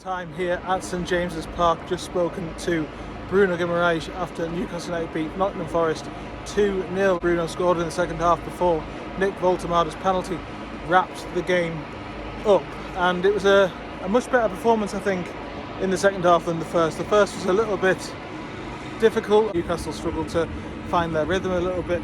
Time here at St James's Park. Just spoken to Bruno Guimaraes after Newcastle United beat Nottingham Forest 2-0. Bruno scored in the second half before Nick Woltemade's penalty wrapped the game up, and it was a much better performance, I think, in the second half than the first. The first was a little bit difficult. Newcastle struggled to find their rhythm a little bit,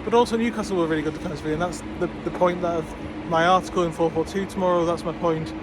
but also Newcastle were really good defensively, and that's the point that of my article in 442 tomorrow. That's my point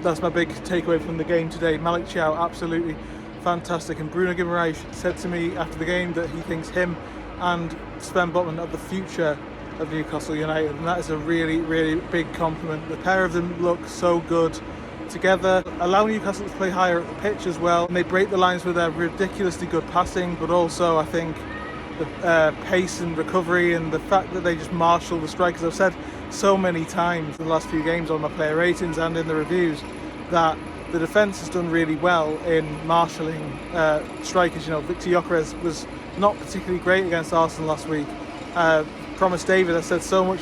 that's my big takeaway from the game today. Malick Thiaw, absolutely fantastic, and Bruno Guimaraes said to me after the game that he thinks him and Sven Botman are the future of Newcastle United, and that is a really, really big compliment. The pair of them look so good together, allow Newcastle to play higher at the pitch as well, and they break the lines with their ridiculously good passing, but also I think the pace and recovery, and the fact that they just marshal the strikers. I've said so many times in the last few games on my player ratings and in the reviews that the defence has done really well in marshalling strikers. You know, Victor Gyökeres was not particularly great against Arsenal last week. Promise David, I said so many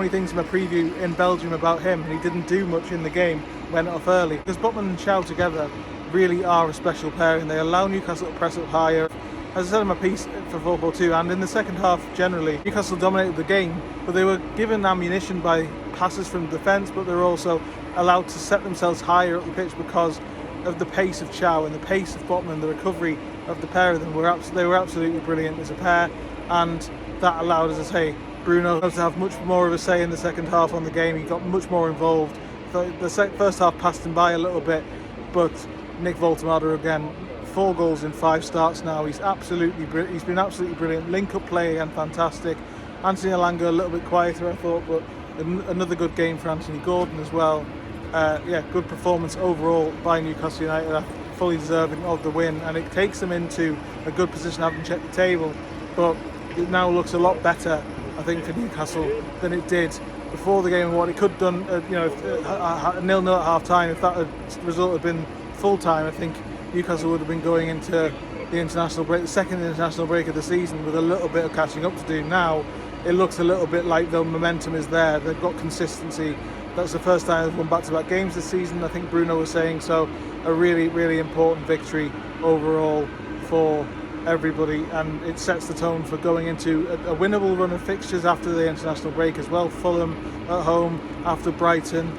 things in my preview in Belgium about him, and he didn't do much in the game, went off early. Because Botman and Thiaw together really are a special pair, and they allow Newcastle to press up higher. As I said in my piece for 442, and in the second half generally, Newcastle dominated the game, but they were given ammunition by passes from defence, but they were also allowed to set themselves higher up the pitch because of the pace of Thiaw and the pace of Botman. The recovery of the pair of them they were absolutely brilliant as a pair, and that allowed, as I say, Bruno to have much more of a say in the second half on the game. He got much more involved. The first half passed him by a little bit, but Nick Woltemade again, 4 goals in 5 starts now. He's been absolutely brilliant. Link-up play again, fantastic. Anthony Elanga a little bit quieter, I thought, but another good game for Anthony Gordon as well. Good performance overall by Newcastle United, fully deserving of the win, and it takes them into a good position. I haven't checked the table, but it now looks a lot better, I think, for Newcastle than it did before the game, and what it could have done. If 0-0 at half time, if that result had been full time, I think Newcastle would have been going into the international break, the second international break of the season, with a little bit of catching up to do. Now it looks a little bit like the momentum is there. They've got consistency. That's the first time they've won back-to-back games this season, I think Bruno was saying. So a really, really important victory overall for everybody, and it sets the tone for going into a winnable run of fixtures after the international break as well. Fulham at home after Brighton,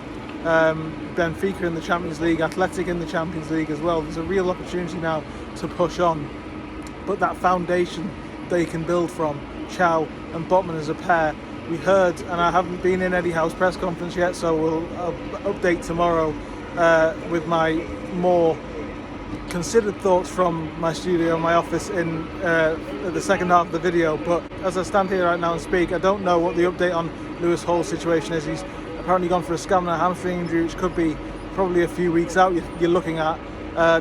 Benfica in the Champions League, Athletic in the Champions League as well. There's a real opportunity now to push on, but that foundation they can build from, Thiaw and Botman as a pair. We heard, and I haven't been in Eddie Howe's press conference yet, so I'll update tomorrow with my more considered thoughts from my studio, my office in the second half of the video. But as I stand here right now and speak, I don't know what the update on Lewis Hall's situation is. He's apparently gone for a scam and a hamstring injury, which could be probably a few weeks out you're looking at.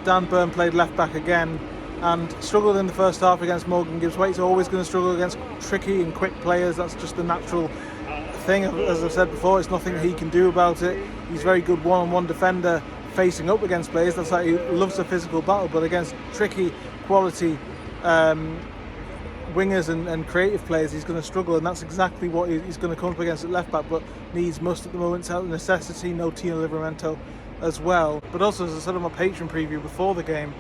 Dan Burn played left back again and struggled in the first half against Morgan Gibbs-White. He's always going to struggle against tricky and quick players. That's just the natural thing. As I've said before, it's nothing he can do about it. He's a very good one-on-one defender facing up against players. That's like, he loves a physical battle, but against tricky, quality wingers and creative players, he's going to struggle, and that's exactly what he's going to come up against at left back. But must at the moment, it's out of necessity. No Tino Livramento as well. But also, as I said on my Patreon preview before the game,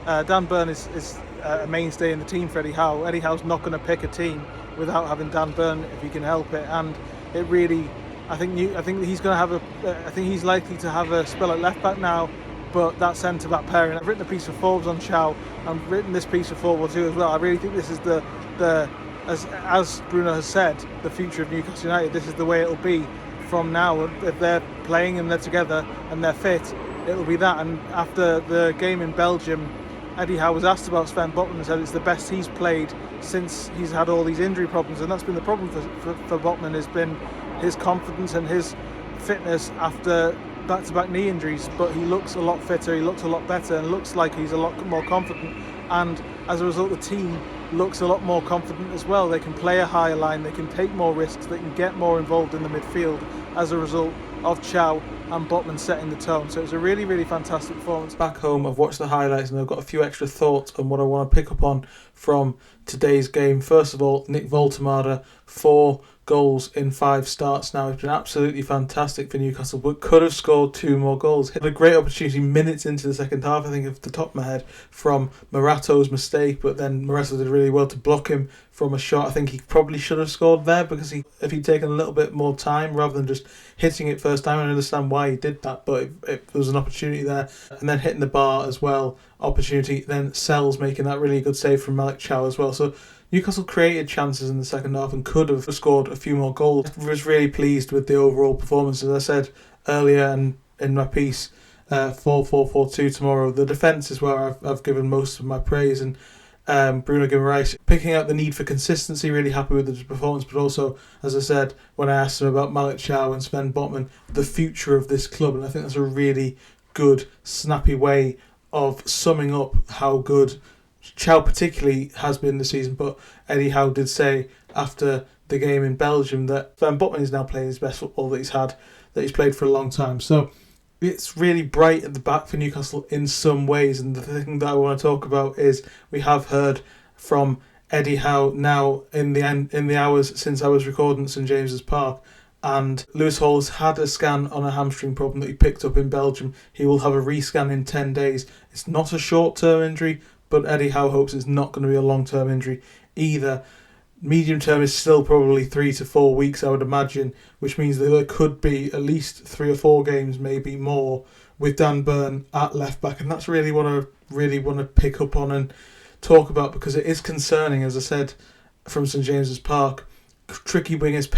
Dan Burn is a mainstay in the team for Eddie Howe. Eddie Howe's not going to pick a team without having Dan Burn if he can help it, and it really, I think he's going to have I think he's likely to have a spell at left back now. But that centre back pairing, I've written a piece for Forbes on Thiaw, I've written this piece for 442 as well. I really think this is as Bruno has said, the future of Newcastle United. This is the way it'll be from now. If they're playing and they're together and they're fit, it'll be that. And after the game in Belgium, Eddie Howe was asked about Sven Botman and said it's the best he's played since he's had all these injury problems, and that's been the problem for Botman, has been his confidence and his fitness after back-to-back knee injuries. But he looks a lot fitter, he looks a lot better, and looks like he's a lot more confident, and as a result the team looks a lot more confident as well. They can play a higher line, they can take more risks, they can get more involved in the midfield as a result of Thiaw and Botman setting the tone. So it was a really, really fantastic performance. Back home, I've watched the highlights and I've got a few extra thoughts on what I want to pick up on from today's game. First of all, Nick Woltemade, 4 goals in 5 starts now. It's been absolutely fantastic for Newcastle, but could have scored 2 more goals. Had a great opportunity minutes into the second half, I think, off the top of my head, from Morato's mistake, but then Morato did really well to block him from a shot. I think he probably should have scored there, because if he'd taken a little bit more time rather than just hitting it first time, I understand why he did that, but there was an opportunity there. And then hitting the bar as well, opportunity, then Sells making that really good save from Malick Thiaw as well. So Newcastle created chances in the second half and could have scored a few more goals. I was really pleased with the overall performance. As I said earlier and in my piece, 4-4-4-2 tomorrow. The defence is where I've given most of my praise, and Bruno Guimaraes picking out the need for consistency, really happy with the performance, but also, as I said, when I asked him about Malick Thiaw and Sven Botman, the future of this club, and I think that's a really good, snappy way of summing up how good Thiaw particularly has been this season. But Eddie Howe did say after the game in Belgium that Sven Botman is now playing his best football that he's played for a long time. So it's really bright at the back for Newcastle in some ways, and the thing that I want to talk about is we have heard from Eddie Howe now in the hours since I was recording at St James's Park, and Lewis Hall's had a scan on a hamstring problem that he picked up in Belgium. He will have a rescan in 10 days. It's not a short-term injury, but Eddie Howe hopes it's not going to be a long-term injury either. Medium term is still probably 3 to 4 weeks, I would imagine, which means that there could be at least 3 or 4 games, maybe more, with Dan Burn at left back, and that's really what I really want to pick up on and talk about, because it is concerning, as I said, from St James's Park. Tricky wingers,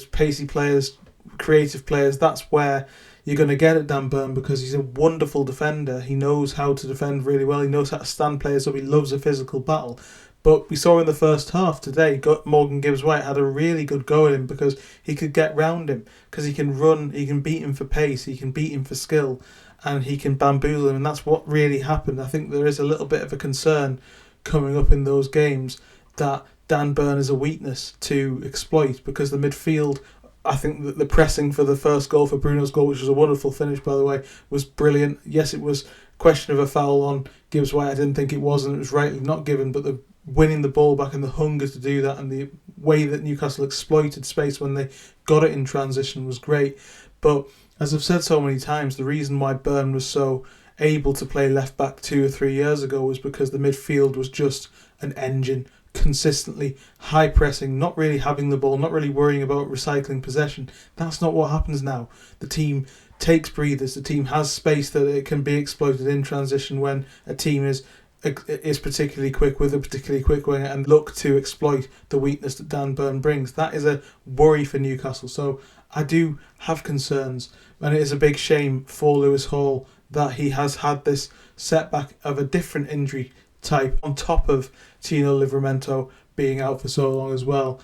pacey players, creative players. That's where you're going to get at Dan Burn, because he's a wonderful defender. He knows how to defend really well. He knows how to stand players up. He loves a physical battle. But we saw in the first half today, Morgan Gibbs-White had a really good go at him, because he could get round him, because he can run, he can beat him for pace, he can beat him for skill, and he can bamboozle him, and that's what really happened. I think there is a little bit of a concern coming up in those games that Dan Burn is a weakness to exploit, because the midfield, I think that the pressing for the first goal, for Bruno's goal, which was a wonderful finish by the way, was brilliant. Yes, it was a question of a foul on Gibbs-White. I didn't think it was, and it was rightly not given, but the winning the ball back and the hunger to do that, and the way that Newcastle exploited space when they got it in transition was great. But as I've said so many times, the reason why Burn was so able to play left back 2 or 3 years ago was because the midfield was just an engine, consistently high pressing, not really having the ball, not really worrying about recycling possession. That's not what happens now. The team takes breathers, the team has space that it can be exploited in transition when a team is particularly quick, with a particularly quick winger, and look to exploit the weakness that Dan Burn brings. That is a worry for Newcastle. So I do have concerns, and it is a big shame for Lewis Hall that he has had this setback of a different injury type on top of Tino Livramento being out for so long as well,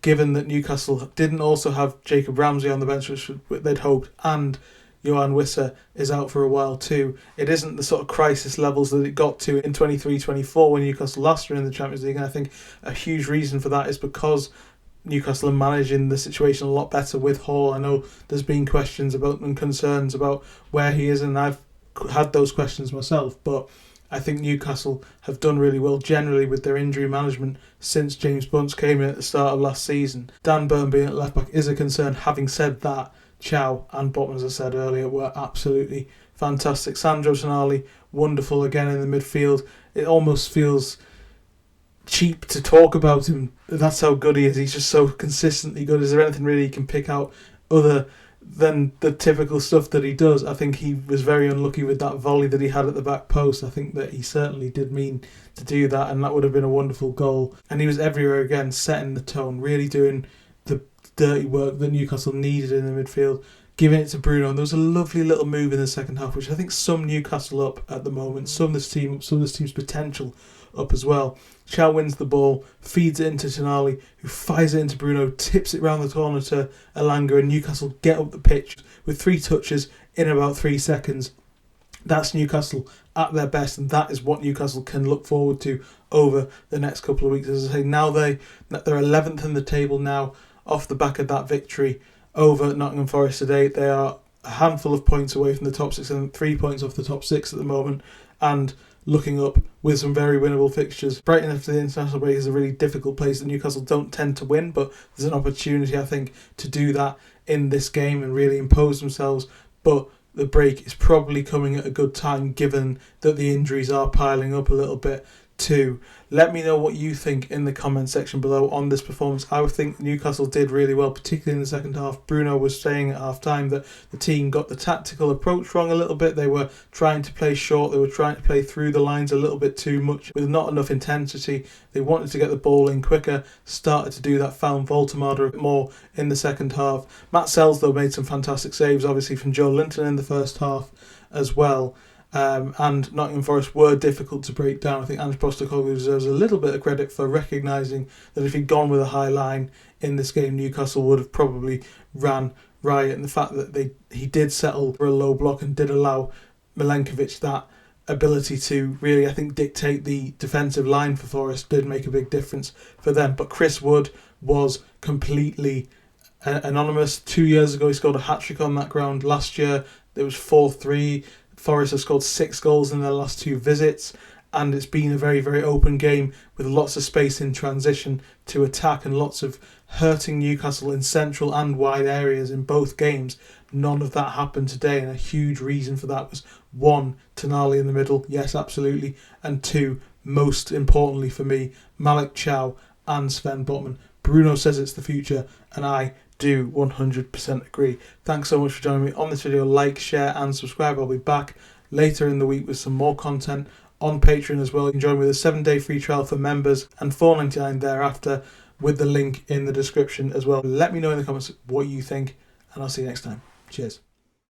given that Newcastle didn't also have Jacob Ramsey on the bench, which they'd hoped, and Johan Wissa is out for a while too. It isn't the sort of crisis levels that it got to in 23-24 when Newcastle last were in the Champions League, and I think a huge reason for that is because Newcastle are managing the situation a lot better with Hall. I know there's been questions about and concerns about where he is, and I've had those questions myself, but I think Newcastle have done really well generally with their injury management since James Bunce came in at the start of last season. Dan Burn being at left back is a concern. Having said that, Thiaw and Botman, as I said earlier, were absolutely fantastic. Sandro Tonali, wonderful again in the midfield. It almost feels cheap to talk about him. That's how good he is. He's just so consistently good. Is there anything really you can pick out other than the typical stuff that he does? I think he was very unlucky with that volley that he had at the back post. I think that he certainly did mean to do that, and that would have been a wonderful goal. And he was everywhere again, setting the tone, really doing the dirty work that Newcastle needed in the midfield, giving it to Bruno. And there was a lovely little move in the second half, which I think summed Newcastle up at the moment, summed this team's potential up as well. Thiaw wins the ball, feeds it into Tonali, who fires it into Bruno, tips it round the corner to Elanga, and Newcastle get up the pitch with 3 touches in about 3 seconds. That's Newcastle at their best, and that is what Newcastle can look forward to over the next couple of weeks. As I say, now they're 11th in the table now, off the back of that victory over Nottingham Forest today. They are a handful of points away from the top 6, and 3 points off the top 6 at the moment, and looking up with some very winnable fixtures. Brighton after the international break is a really difficult place that Newcastle don't tend to win, but there's an opportunity, I think, to do that in this game and really impose themselves. But the break is probably coming at a good time given that the injuries are piling up a little bit too. Let me know what you think in the comment section below on this performance. I would think Newcastle did really well, particularly in the second half. Bruno was saying at half time that the team got the tactical approach wrong a little bit. They were trying to play short, they were trying to play through the lines a little bit too much with not enough intensity. They wanted to get the ball in quicker, started to do that, found Woltemade a bit more in the second half. Matt Sells though made some fantastic saves, obviously from Joe Linton in the first half as well. And Nottingham Forest were difficult to break down. I think Ange Postecoglou deserves a little bit of credit for recognising that if he'd gone with a high line in this game, Newcastle would have probably ran riot. And the fact that he did settle for a low block and did allow Milenkovic that ability to really, I think, dictate the defensive line for Forest did make a big difference for them. But Chris Wood was completely anonymous. 2 years ago he scored a hat-trick on that ground. Last year it was 4-3. Forest have scored 6 goals in their last 2 visits, and it's been a very, very open game with lots of space in transition to attack and lots of hurting Newcastle in central and wide areas in both games. None of that happened today, and a huge reason for that was 1, Tonali in the middle, yes, absolutely, and 2, most importantly for me, Malick Thiaw and Sven Botman. Bruno says it's the future, and I do 100% agree. Thanks so much for joining me on this video. Like, share and subscribe. I'll be back later in the week with some more content on Patreon as well. You can join with a 7-day free trial for members and $4.99 thereafter with the link in the description as well. Let me know in the comments what you think, and I'll see you next time. Cheers.